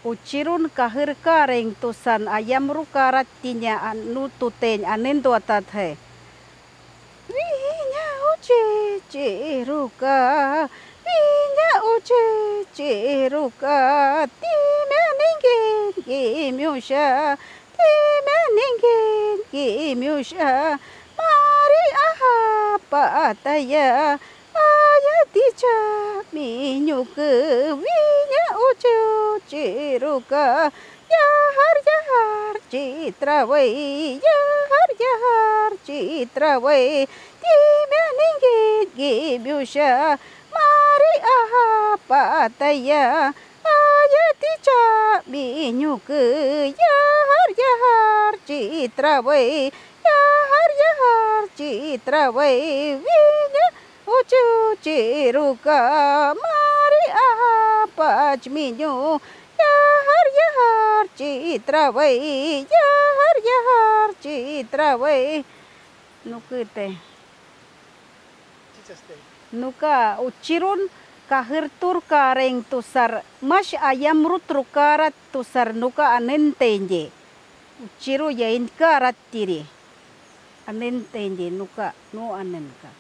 Uchirun kahir kareng tusan ayam rukarat tinya anu tuten anen tuatat he. Vinya uci ciruka, vinya uci ciruka, timya ningin kimyusha, timya ningin kimyusha, mari aha pataya, ayaticha minyuk vinya uci ciruka, yahar citrawai, yahar citrawai, timya ningin kimyusha, mari aha pataya, ayaticha minyuk yahar citrawai, yahar citrawai, vinya ucu ciruka, mari aha pachminyu, yahar citrawai, yahar citrawai. Nukute. Nuka uchirun kahir tur kareng tusar mas ayam rutrukarat tusar nuka anen tenje. Uciru yain karat tiri. Anen tenje nuka no anen ka.